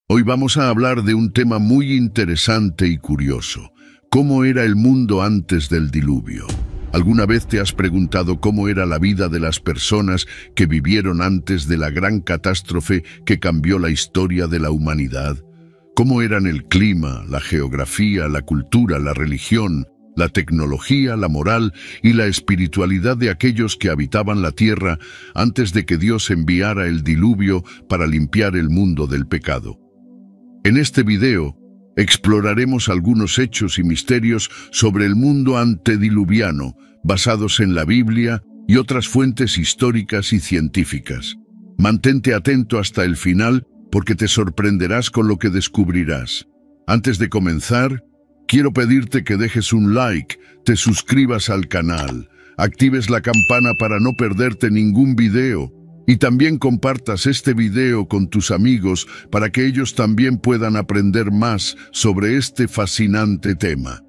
Hoy vamos a hablar de un tema muy interesante y curioso. ¿Cómo era el mundo antes del diluvio? ¿Alguna vez te has preguntado cómo era la vida de las personas que vivieron antes de la gran catástrofe que cambió la historia de la humanidad? ¿Cómo eran el clima, la geografía, la cultura, la religión, la tecnología, la moral y la espiritualidad de aquellos que habitaban la tierra antes de que Dios enviara el diluvio para limpiar el mundo del pecado? En este video exploraremos algunos hechos y misterios sobre el mundo antediluviano, basados en la Biblia y otras fuentes históricas y científicas. Mantente atento hasta el final porque te sorprenderás con lo que descubrirás. Antes de comenzar, quiero pedirte que dejes un like, te suscribas al canal, actives la campana para no perderte ningún video y también compartas este video con tus amigos para que ellos también puedan aprender más sobre este fascinante tema.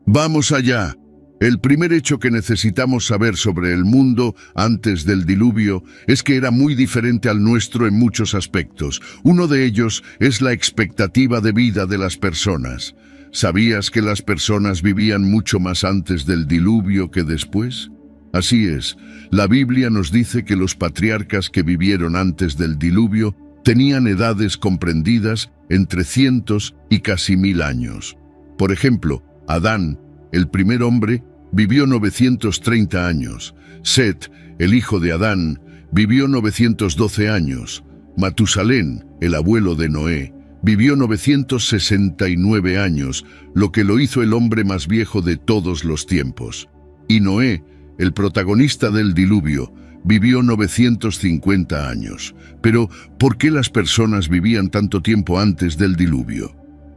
¡Vamos allá! El primer hecho que necesitamos saber sobre el mundo antes del diluvio es que era muy diferente al nuestro en muchos aspectos. Uno de ellos es la expectativa de vida de las personas. ¿Sabías que las personas vivían mucho más antes del diluvio que después? Así es, la Biblia nos dice que los patriarcas que vivieron antes del diluvio tenían edades comprendidas entre cientos y casi 1000 años. Por ejemplo, Adán, el primer hombre, vivió 930 años. Set, el hijo de Adán, vivió 912 años. Matusalén, el abuelo de Noé, vivió 969 años, lo que lo hizo el hombre más viejo de todos los tiempos. Y Noé, el protagonista del diluvio, vivió 950 años. Pero, ¿por qué las personas vivían tanto tiempo antes del diluvio?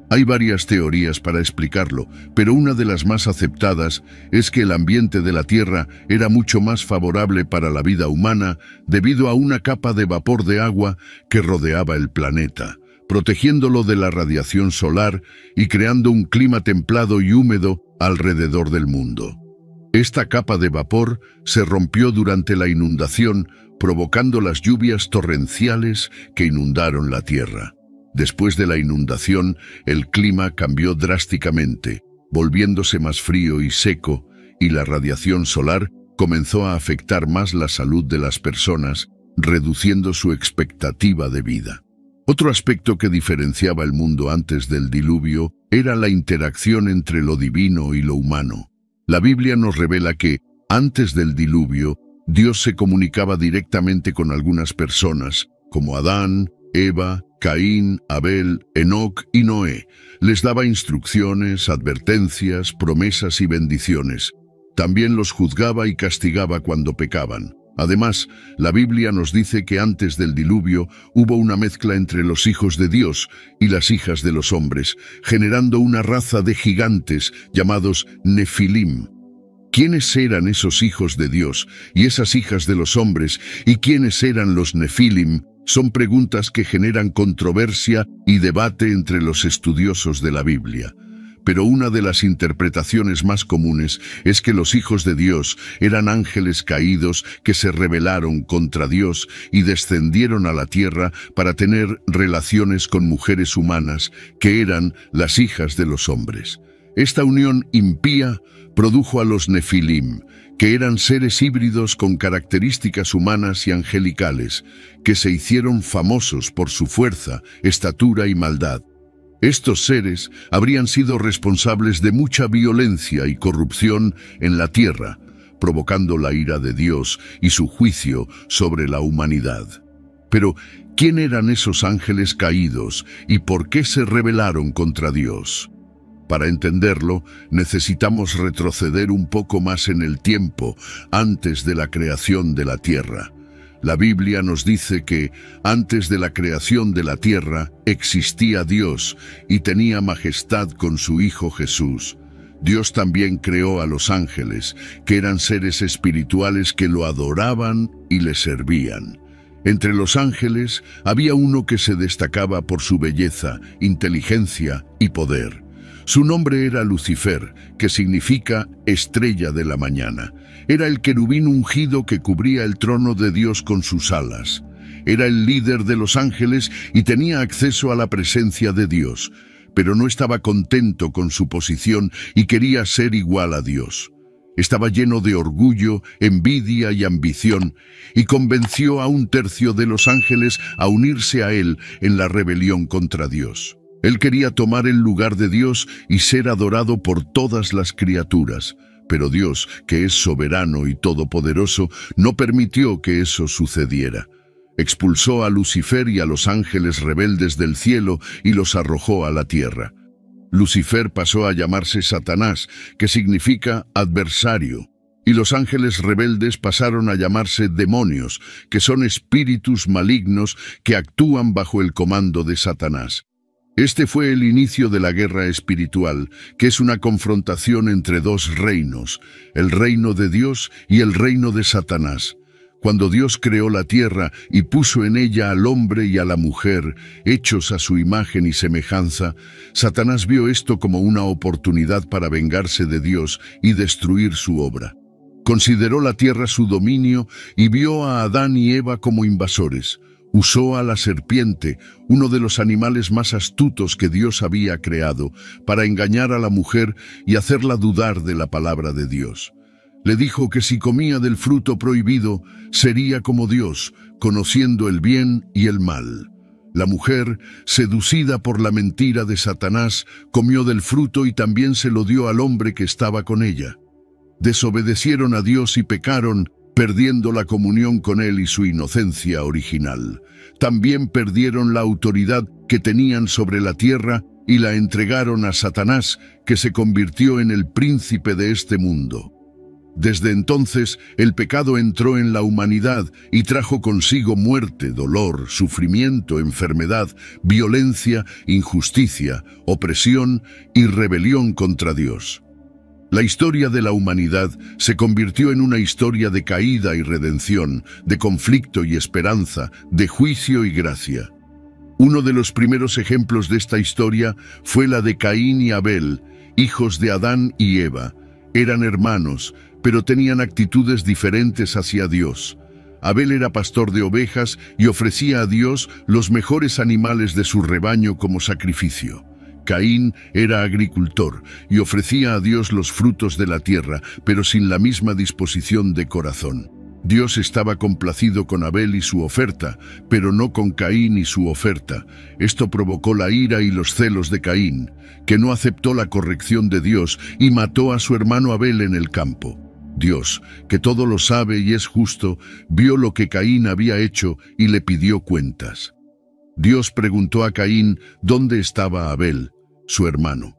Hay varias teorías para explicarlo, pero una de las más aceptadas es que el ambiente de la Tierra era mucho más favorable para la vida humana debido a una capa de vapor de agua que rodeaba el planeta, protegiéndolo de la radiación solar y creando un clima templado y húmedo alrededor del mundo. Esta capa de vapor se rompió durante la inundación, provocando las lluvias torrenciales que inundaron la Tierra. Después de la inundación, el clima cambió drásticamente, volviéndose más frío y seco, y la radiación solar comenzó a afectar más la salud de las personas, reduciendo su expectativa de vida. Otro aspecto que diferenciaba el mundo antes del diluvio era la interacción entre lo divino y lo humano. La Biblia nos revela que, antes del diluvio, Dios se comunicaba directamente con algunas personas, como Adán, Eva, Caín, Abel, Enoc y Noé. Les daba instrucciones, advertencias, promesas y bendiciones. También los juzgaba y castigaba cuando pecaban. Además, la Biblia nos dice que antes del diluvio hubo una mezcla entre los hijos de Dios y las hijas de los hombres, generando una raza de gigantes llamados Nefilim. ¿Quiénes eran esos hijos de Dios y esas hijas de los hombres, y quiénes eran los Nefilim? Son preguntas que generan controversia y debate entre los estudiosos de la Biblia. Pero una de las interpretaciones más comunes es que los hijos de Dios eran ángeles caídos que se rebelaron contra Dios y descendieron a la tierra para tener relaciones con mujeres humanas, que eran las hijas de los hombres. Esta unión impía produjo a los Nefilim, que eran seres híbridos con características humanas y angelicales, que se hicieron famosos por su fuerza, estatura y maldad. Estos seres habrían sido responsables de mucha violencia y corrupción en la tierra, provocando la ira de Dios y su juicio sobre la humanidad. Pero, ¿quién eran esos ángeles caídos y por qué se rebelaron contra Dios? Para entenderlo, necesitamos retroceder un poco más en el tiempo, antes de la creación de la tierra. La Biblia nos dice que, antes de la creación de la tierra, existía Dios y tenía majestad con su Hijo Jesús. Dios también creó a los ángeles, que eran seres espirituales que lo adoraban y le servían. Entre los ángeles había uno que se destacaba por su belleza, inteligencia y poder. Su nombre era Lucifer, que significa estrella de la mañana. Era el querubín ungido que cubría el trono de Dios con sus alas. era el líder de los ángeles y tenía acceso a la presencia de Dios, pero no estaba contento con su posición y quería ser igual a Dios. Estaba lleno de orgullo, envidia y ambición, y convenció a 1/3 de los ángeles a unirse a él en la rebelión contra Dios. Él quería tomar el lugar de Dios y ser adorado por todas las criaturas, pero Dios, que es soberano y todopoderoso, no permitió que eso sucediera. Expulsó a Lucifer y a los ángeles rebeldes del cielo y los arrojó a la tierra. Lucifer pasó a llamarse Satanás, que significa adversario, y los ángeles rebeldes pasaron a llamarse demonios, que son espíritus malignos que actúan bajo el comando de Satanás. Este fue el inicio de la guerra espiritual, que es una confrontación entre dos reinos, el reino de Dios y el reino de Satanás. Cuando Dios creó la tierra y puso en ella al hombre y a la mujer, hechos a su imagen y semejanza, Satanás vio esto como una oportunidad para vengarse de Dios y destruir su obra. Consideró la tierra su dominio y vio a Adán y Eva como invasores. Usó a la serpiente, uno de los animales más astutos que Dios había creado, para engañar a la mujer y hacerla dudar de la palabra de Dios. Le dijo que si comía del fruto prohibido, sería como Dios, conociendo el bien y el mal. La mujer, seducida por la mentira de Satanás, comió del fruto y también se lo dio al hombre que estaba con ella. Desobedecieron a Dios y pecaron, perdiendo la comunión con Él y su inocencia original. También perdieron la autoridad que tenían sobre la tierra y la entregaron a Satanás, que se convirtió en el príncipe de este mundo. Desde entonces, el pecado entró en la humanidad y trajo consigo muerte, dolor, sufrimiento, enfermedad, violencia, injusticia, opresión y rebelión contra Dios. La historia de la humanidad se convirtió en una historia de caída y redención, de conflicto y esperanza, de juicio y gracia. Uno de los primeros ejemplos de esta historia fue la de Caín y Abel, hijos de Adán y Eva. Eran hermanos, pero tenían actitudes diferentes hacia Dios. Abel era pastor de ovejas y ofrecía a Dios los mejores animales de su rebaño como sacrificio. Caín era agricultor y ofrecía a Dios los frutos de la tierra, pero sin la misma disposición de corazón. Dios estaba complacido con Abel y su oferta, pero no con Caín y su oferta. Esto provocó la ira y los celos de Caín, que no aceptó la corrección de Dios y mató a su hermano Abel en el campo. Dios, que todo lo sabe y es justo, vio lo que Caín había hecho y le pidió cuentas. Dios preguntó a Caín dónde estaba Abel, su hermano.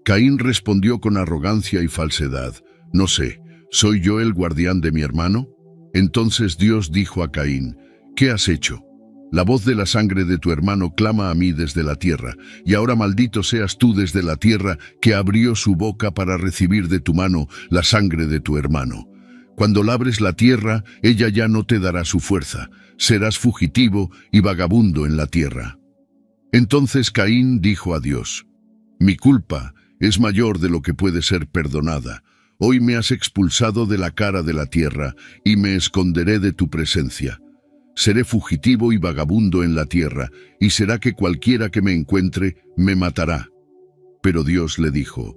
Caín respondió con arrogancia y falsedad: «No sé, ¿soy yo el guardián de mi hermano?». Entonces Dios dijo a Caín: «¿Qué has hecho? La voz de la sangre de tu hermano clama a mí desde la tierra, y ahora maldito seas tú desde la tierra que abrió su boca para recibir de tu mano la sangre de tu hermano. Cuando labres la tierra, ella ya no te dará su fuerza, serás fugitivo y vagabundo en la tierra». Entonces Caín dijo a Dios: «Mi culpa es mayor de lo que puede ser perdonada. Hoy me has expulsado de la cara de la tierra y me esconderé de tu presencia. Seré fugitivo y vagabundo en la tierra, y será que cualquiera que me encuentre me matará». Pero Dios le dijo: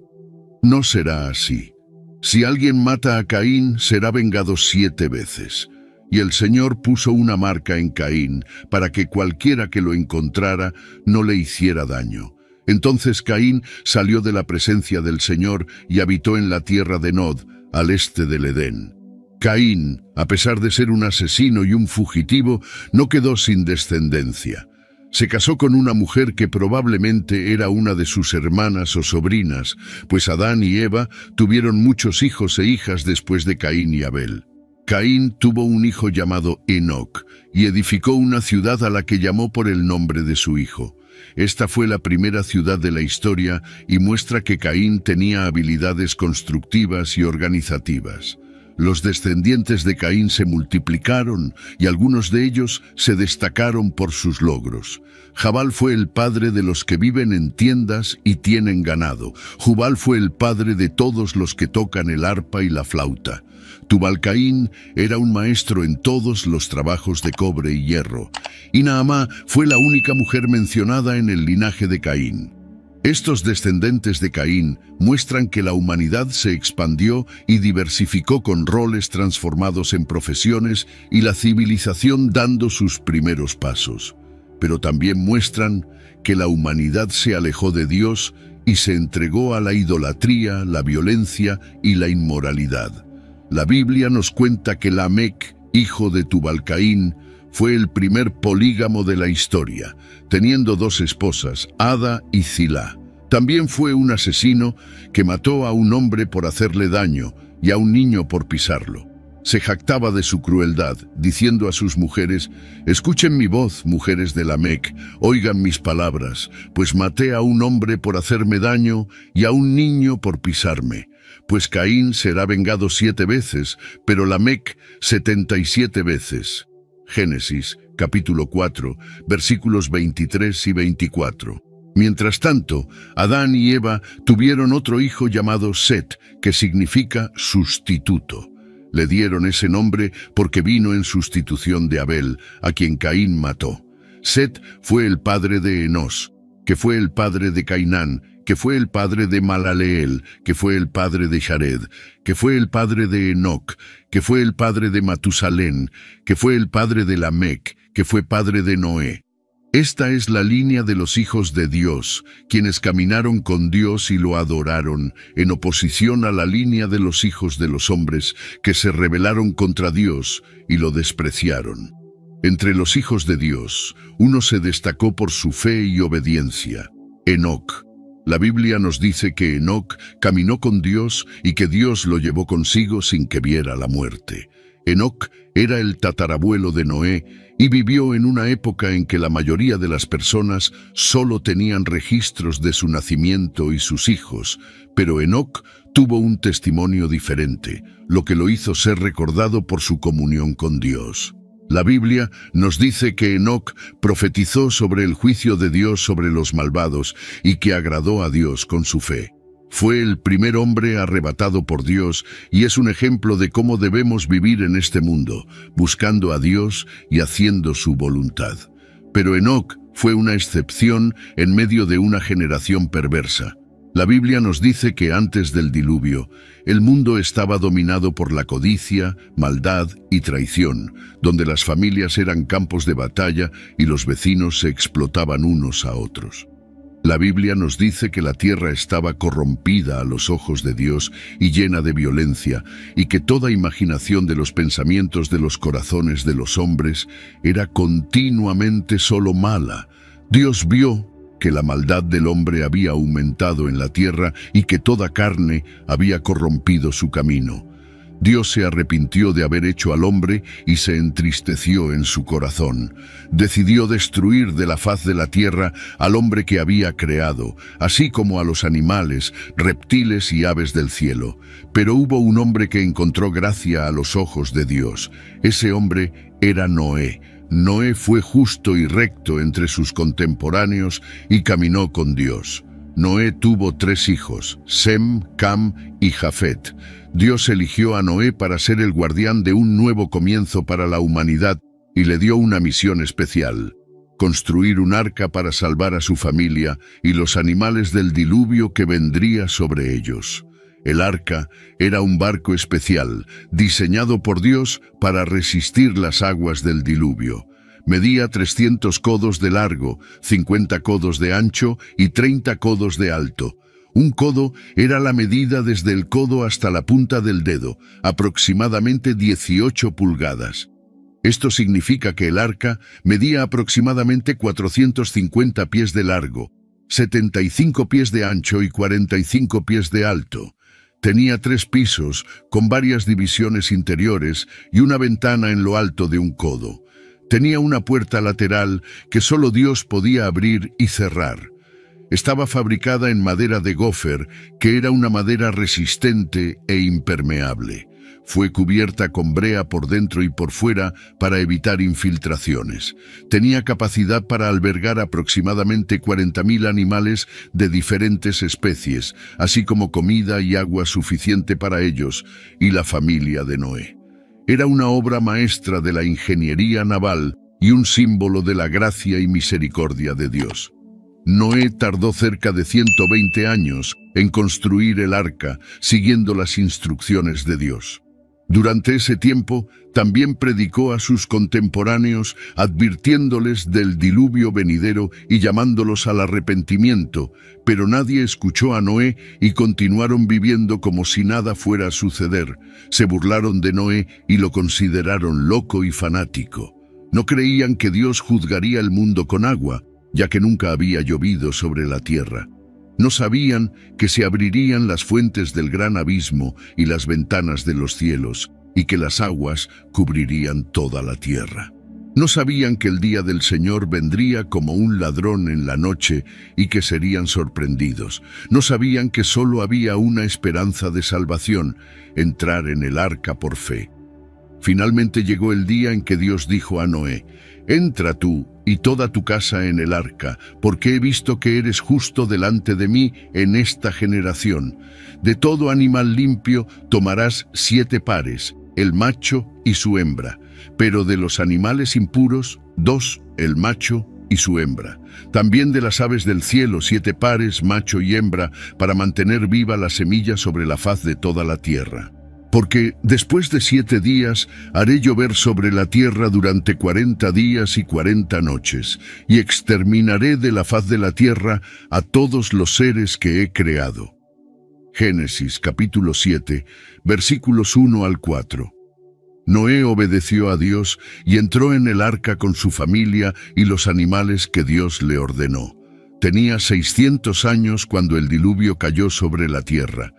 «No será así. Si alguien mata a Caín, será vengado 7 veces». Y el Señor puso una marca en Caín, para que cualquiera que lo encontrara no le hiciera daño. Entonces Caín salió de la presencia del Señor y habitó en la tierra de Nod, al este del Edén. Caín, a pesar de ser un asesino y un fugitivo, no quedó sin descendencia. Se casó con una mujer que probablemente era una de sus hermanas o sobrinas, pues Adán y Eva tuvieron muchos hijos e hijas después de Caín y Abel. Caín tuvo un hijo llamado Enoc y edificó una ciudad a la que llamó por el nombre de su hijo. Esta fue la primera ciudad de la historia y muestra que Caín tenía habilidades constructivas y organizativas. Los descendientes de Caín se multiplicaron y algunos de ellos se destacaron por sus logros. Jabal fue el padre de los que viven en tiendas y tienen ganado. Jubal fue el padre de todos los que tocan el arpa y la flauta. Tubal-Caín era un maestro en todos los trabajos de cobre y hierro. Y Naamá fue la única mujer mencionada en el linaje de Caín. Estos descendientes de Caín muestran que la humanidad se expandió y diversificó con roles transformados en profesiones y la civilización dando sus primeros pasos. Pero también muestran que la humanidad se alejó de Dios y se entregó a la idolatría, la violencia y la inmoralidad. La Biblia nos cuenta que Lamec, hijo de Tubal-Caín, fue el primer polígamo de la historia, teniendo 2 esposas, Ada y Zilá. También fue un asesino que mató a un hombre por hacerle daño y a un niño por pisarlo. Se jactaba de su crueldad, diciendo a sus mujeres: «Escuchen mi voz, mujeres de Lamec, oigan mis palabras, pues maté a un hombre por hacerme daño y a un niño por pisarme. Pues Caín será vengado 7 veces, pero Lamec 77 veces». Génesis, capítulo 4, versículos 23 y 24. Mientras tanto, Adán y Eva tuvieron otro hijo llamado Set, que significa sustituto. Le dieron ese nombre porque vino en sustitución de Abel, a quien Caín mató. Set fue el padre de Enos, que fue el padre de Cainán, que fue el padre de Malaleel, que fue el padre de Jared, que fue el padre de Enoc, que fue el padre de Matusalén, que fue el padre de Lamec, que fue padre de Noé. Esta es la línea de los hijos de Dios, quienes caminaron con Dios y lo adoraron, en oposición a la línea de los hijos de los hombres, que se rebelaron contra Dios y lo despreciaron. Entre los hijos de Dios, uno se destacó por su fe y obediencia: Enoc. La Biblia nos dice que Enoc caminó con Dios y que Dios lo llevó consigo sin que viera la muerte. Enoc era el tatarabuelo de Noé y vivió en una época en que la mayoría de las personas solo tenían registros de su nacimiento y sus hijos, pero Enoc tuvo un testimonio diferente, lo que lo hizo ser recordado por su comunión con Dios. La Biblia nos dice que Enoc profetizó sobre el juicio de Dios sobre los malvados y que agradó a Dios con su fe. Fue el primer hombre arrebatado por Dios y es un ejemplo de cómo debemos vivir en este mundo, buscando a Dios y haciendo su voluntad. Pero Enoc fue una excepción en medio de una generación perversa. La Biblia nos dice que antes del diluvio, el mundo estaba dominado por la codicia, maldad y traición, donde las familias eran campos de batalla y los vecinos se explotaban unos a otros. La Biblia nos dice que la tierra estaba corrompida a los ojos de Dios y llena de violencia, y que toda imaginación de los pensamientos de los corazones de los hombres era continuamente solo mala. Dios vio que la maldad del hombre había aumentado en la tierra y que toda carne había corrompido su camino. Dios se arrepintió de haber hecho al hombre y se entristeció en su corazón. Decidió destruir de la faz de la tierra al hombre que había creado, así como a los animales, reptiles y aves del cielo. Pero hubo un hombre que encontró gracia a los ojos de Dios. Ese hombre era Noé. Noé fue justo y recto entre sus contemporáneos y caminó con Dios. Noé tuvo 3 hijos, Sem, Cam y Jafet. Dios eligió a Noé para ser el guardián de un nuevo comienzo para la humanidad y le dio una misión especial: construir un arca para salvar a su familia y los animales del diluvio que vendría sobre ellos. El arca era un barco especial, diseñado por Dios para resistir las aguas del diluvio. Medía 300 codos de largo, 50 codos de ancho y 30 codos de alto. Un codo era la medida desde el codo hasta la punta del dedo, aproximadamente 18 pulgadas. Esto significa que el arca medía aproximadamente 450 pies de largo, 75 pies de ancho y 45 pies de alto. Tenía 3 pisos, con varias divisiones interiores y una ventana en lo alto de un codo. Tenía una puerta lateral que solo Dios podía abrir y cerrar. Estaba fabricada en madera de gofer, que era una madera resistente e impermeable. Fue cubierta con brea por dentro y por fuera para evitar infiltraciones. Tenía capacidad para albergar aproximadamente 40.000 animales de diferentes especies, así como comida y agua suficiente para ellos y la familia de Noé. Era una obra maestra de la ingeniería naval y un símbolo de la gracia y misericordia de Dios. Noé tardó cerca de 120 años en construir el arca, siguiendo las instrucciones de Dios. Durante ese tiempo, también predicó a sus contemporáneos, advirtiéndoles del diluvio venidero y llamándolos al arrepentimiento, pero nadie escuchó a Noé y continuaron viviendo como si nada fuera a suceder. Se burlaron de Noé y lo consideraron loco y fanático. No creían que Dios juzgaría el mundo con agua, ya que nunca había llovido sobre la tierra. No sabían que se abrirían las fuentes del gran abismo y las ventanas de los cielos, y que las aguas cubrirían toda la tierra. No sabían que el día del Señor vendría como un ladrón en la noche y que serían sorprendidos. No sabían que solo había una esperanza de salvación: entrar en el arca por fe. Finalmente llegó el día en que Dios dijo a Noé: «Entra tú y toda tu casa en el arca, porque he visto que eres justo delante de mí en esta generación. De todo animal limpio tomarás 7 pares, el macho y su hembra, pero de los animales impuros, 2, el macho y su hembra. También de las aves del cielo 7 pares, macho y hembra, para mantener viva la semilla sobre la faz de toda la tierra. Porque después de 7 días haré llover sobre la tierra durante 40 días y 40 noches, y exterminaré de la faz de la tierra a todos los seres que he creado». Génesis capítulo 7, versículos 1 al 4. Noé obedeció a Dios y entró en el arca con su familia y los animales que Dios le ordenó. Tenía 600 años cuando el diluvio cayó sobre la tierra.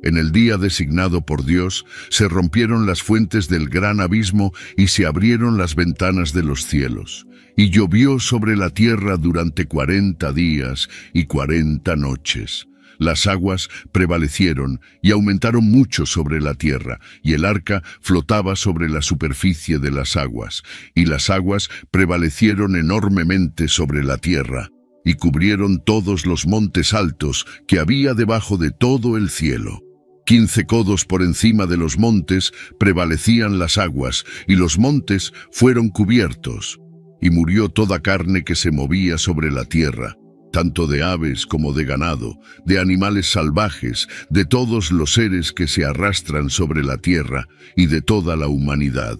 En el día designado por Dios, se rompieron las fuentes del gran abismo y se abrieron las ventanas de los cielos. Y llovió sobre la tierra durante 40 días y 40 noches. Las aguas prevalecieron y aumentaron mucho sobre la tierra, y el arca flotaba sobre la superficie de las aguas. Y las aguas prevalecieron enormemente sobre la tierra, y cubrieron todos los montes altos que había debajo de todo el cielo. 15 codos por encima de los montes prevalecían las aguas, y los montes fueron cubiertos. Y murió toda carne que se movía sobre la tierra, tanto de aves como de ganado, de animales salvajes, de todos los seres que se arrastran sobre la tierra, y de toda la humanidad.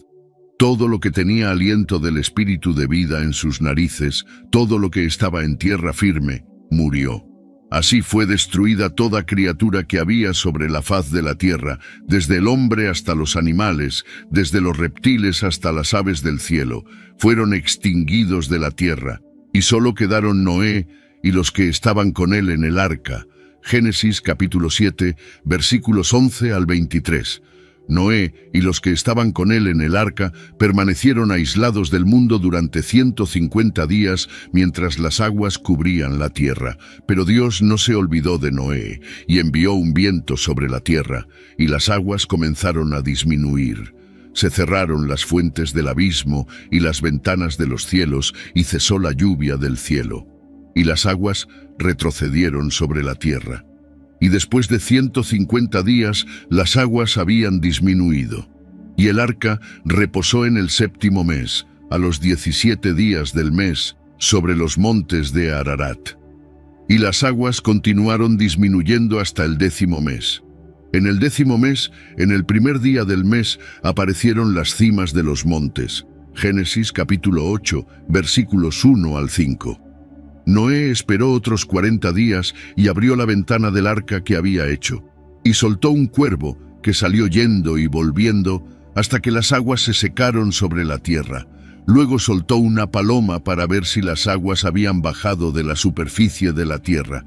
Todo lo que tenía aliento del espíritu de vida en sus narices, todo lo que estaba en tierra firme, murió. Así fue destruida toda criatura que había sobre la faz de la tierra, desde el hombre hasta los animales, desde los reptiles hasta las aves del cielo. Fueron extinguidos de la tierra, y solo quedaron Noé y los que estaban con él en el arca. Génesis capítulo 7, versículos 11 al 23. Noé y los que estaban con él en el arca permanecieron aislados del mundo durante 150 días mientras las aguas cubrían la tierra. Pero Dios no se olvidó de Noé y envió un viento sobre la tierra, y las aguas comenzaron a disminuir. Se cerraron las fuentes del abismo y las ventanas de los cielos, y cesó la lluvia del cielo. Y las aguas retrocedieron sobre la tierra. Y después de 150 días las aguas habían disminuido. Y el arca reposó en el 7º mes, a los 17 días del mes, sobre los montes de Ararat. Y las aguas continuaron disminuyendo hasta el 10º mes. En el 10º mes, en el primer día del mes, aparecieron las cimas de los montes. Génesis capítulo 8, versículos 1 al 5. Noé esperó otros 40 días y abrió la ventana del arca que había hecho, y soltó un cuervo que salió yendo y volviendo hasta que las aguas se secaron sobre la tierra. Luego soltó una paloma para ver si las aguas habían bajado de la superficie de la tierra,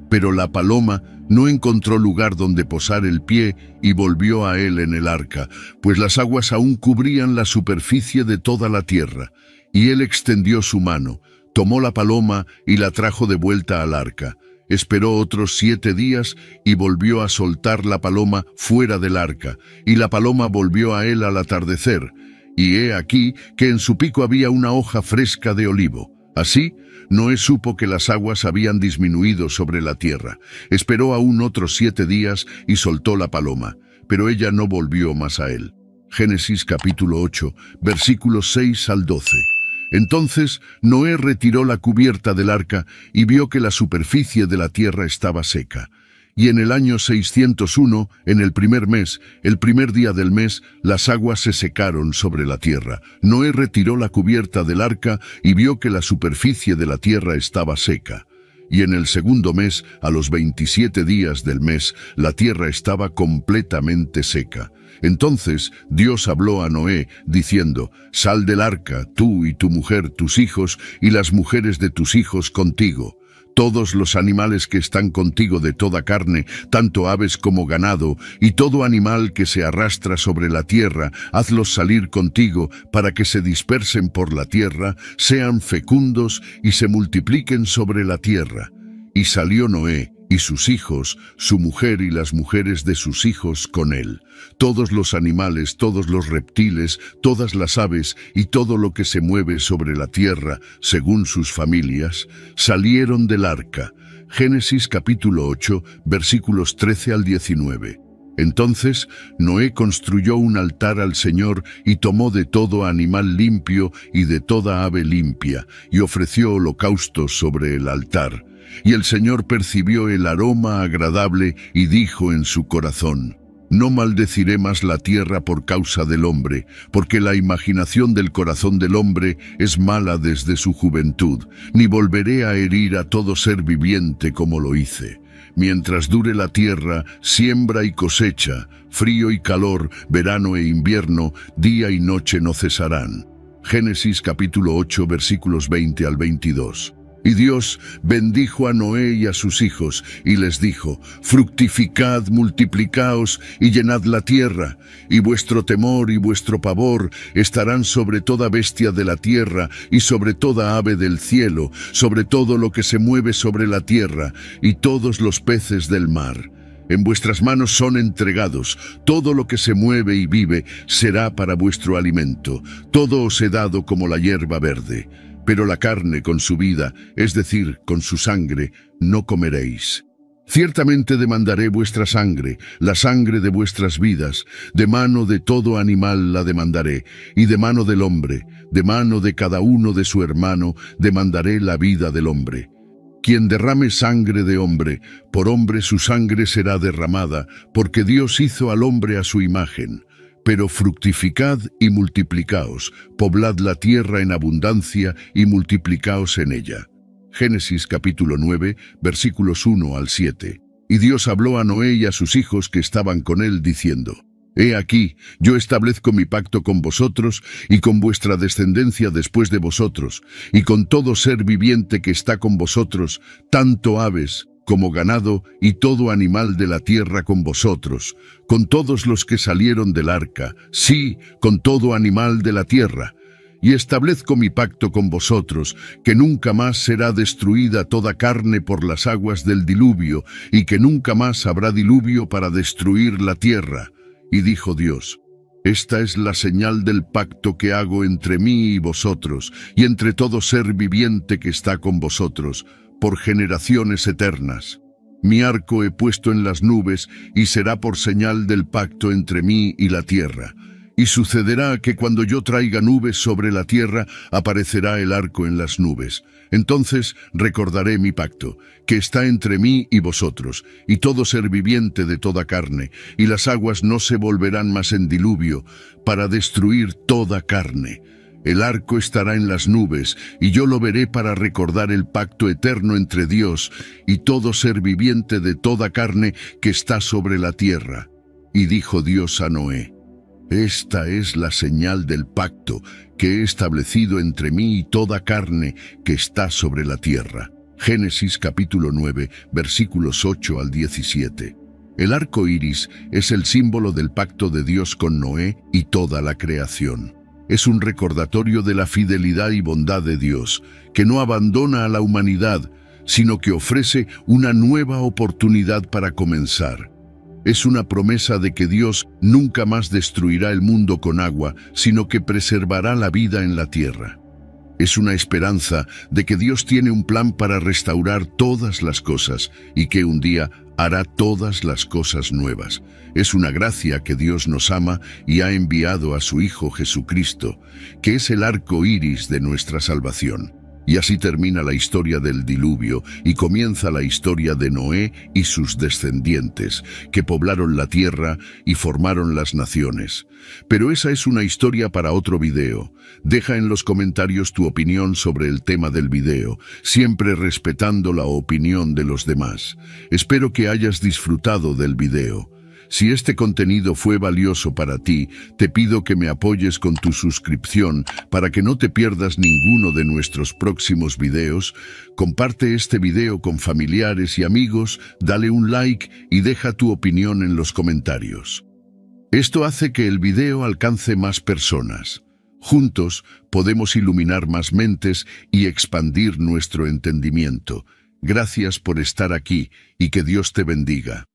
pero la paloma no encontró lugar donde posar el pie y volvió a él en el arca, pues las aguas aún cubrían la superficie de toda la tierra. Y él extendió su mano, tomó la paloma y la trajo de vuelta al arca. Esperó otros 7 días y volvió a soltar la paloma fuera del arca, y la paloma volvió a él al atardecer. Y he aquí que en su pico había una hoja fresca de olivo. Así, Noé supo que las aguas habían disminuido sobre la tierra. Esperó aún otros 7 días y soltó la paloma, pero ella no volvió más a él. Génesis capítulo 8, versículos 6 al 12. Entonces Noé retiró la cubierta del arca y vio que la superficie de la tierra estaba seca. Y en el año 601, en el primer mes, el primer día del mes, las aguas se secaron sobre la tierra. Noé retiró la cubierta del arca y vio que la superficie de la tierra estaba seca. Y en el segundo mes, a los 27 días del mes, la tierra estaba completamente seca. Entonces Dios habló a Noé, diciendo: «Sal del arca, tú y tu mujer, tus hijos, y las mujeres de tus hijos contigo. Todos los animales que están contigo de toda carne, tanto aves como ganado, y todo animal que se arrastra sobre la tierra, hazlos salir contigo, para que se dispersen por la tierra, sean fecundos y se multipliquen sobre la tierra». Y salió Noé, y sus hijos, su mujer y las mujeres de sus hijos con él. Todos los animales, todos los reptiles, todas las aves y todo lo que se mueve sobre la tierra, según sus familias, salieron del arca. Génesis capítulo 8, versículos 13 al 19. Entonces Noé construyó un altar al Señor y tomó de todo animal limpio y de toda ave limpia, y ofreció holocaustos sobre el altar. Y el Señor percibió el aroma agradable y dijo en su corazón: «No maldeciré más la tierra por causa del hombre, porque la imaginación del corazón del hombre es mala desde su juventud, ni volveré a herir a todo ser viviente como lo hice. Mientras dure la tierra, siembra y cosecha, frío y calor, verano e invierno, día y noche no cesarán». Génesis capítulo 8, versículos 20 al 22. Y Dios bendijo a Noé y a sus hijos, y les dijo: «Fructificad, multiplicaos y llenad la tierra, y vuestro temor y vuestro pavor estarán sobre toda bestia de la tierra y sobre toda ave del cielo, sobre todo lo que se mueve sobre la tierra, y todos los peces del mar. En vuestras manos son entregados, todo lo que se mueve y vive será para vuestro alimento, todo os he dado como la hierba verde. Pero la carne con su vida, es decir, con su sangre, no comeréis. Ciertamente demandaré vuestra sangre, la sangre de vuestras vidas, de mano de todo animal la demandaré, y de mano del hombre, de mano de cada uno de su hermano, demandaré la vida del hombre. Quien derrame sangre de hombre, por hombre su sangre será derramada, porque Dios hizo al hombre a su imagen. Pero fructificad y multiplicaos, poblad la tierra en abundancia y multiplicaos en ella». Génesis capítulo 9, versículos 1 al 7. Y Dios habló a Noé y a sus hijos que estaban con él, diciendo: «He aquí, yo establezco mi pacto con vosotros y con vuestra descendencia después de vosotros, y con todo ser viviente que está con vosotros, tanto aves como ganado y todo animal de la tierra con vosotros, con todos los que salieron del arca, sí, con todo animal de la tierra. Y establezco mi pacto con vosotros, que nunca más será destruida toda carne por las aguas del diluvio, y que nunca más habrá diluvio para destruir la tierra». Y dijo Dios: «Esta es la señal del pacto que hago entre mí y vosotros, y entre todo ser viviente que está con vosotros, por generaciones eternas. Mi arco he puesto en las nubes, y será por señal del pacto entre mí y la tierra. Y sucederá que cuando yo traiga nubes sobre la tierra, aparecerá el arco en las nubes. Entonces recordaré mi pacto, que está entre mí y vosotros, y todo ser viviente de toda carne, y las aguas no se volverán más en diluvio, para destruir toda carne. El arco estará en las nubes, y yo lo veré para recordar el pacto eterno entre Dios y todo ser viviente de toda carne que está sobre la tierra». Y dijo Dios a Noé: «Esta es la señal del pacto que he establecido entre mí y toda carne que está sobre la tierra». Génesis capítulo 9, versículos 8 al 17. El arco iris es el símbolo del pacto de Dios con Noé y toda la creación. Es un recordatorio de la fidelidad y bondad de Dios, que no abandona a la humanidad, sino que ofrece una nueva oportunidad para comenzar. Es una promesa de que Dios nunca más destruirá el mundo con agua, sino que preservará la vida en la tierra. Es una esperanza de que Dios tiene un plan para restaurar todas las cosas y que un día hará todas las cosas nuevas. Es una gracia que Dios nos ama y ha enviado a su Hijo Jesucristo, que es el arco iris de nuestra salvación. Y así termina la historia del diluvio y comienza la historia de Noé y sus descendientes, que poblaron la tierra y formaron las naciones. Pero esa es una historia para otro video. Deja en los comentarios tu opinión sobre el tema del video, siempre respetando la opinión de los demás. Espero que hayas disfrutado del video. Si este contenido fue valioso para ti, te pido que me apoyes con tu suscripción para que no te pierdas ninguno de nuestros próximos videos. Comparte este video con familiares y amigos, dale un like y deja tu opinión en los comentarios. Esto hace que el video alcance más personas. Juntos podemos iluminar más mentes y expandir nuestro entendimiento. Gracias por estar aquí y que Dios te bendiga.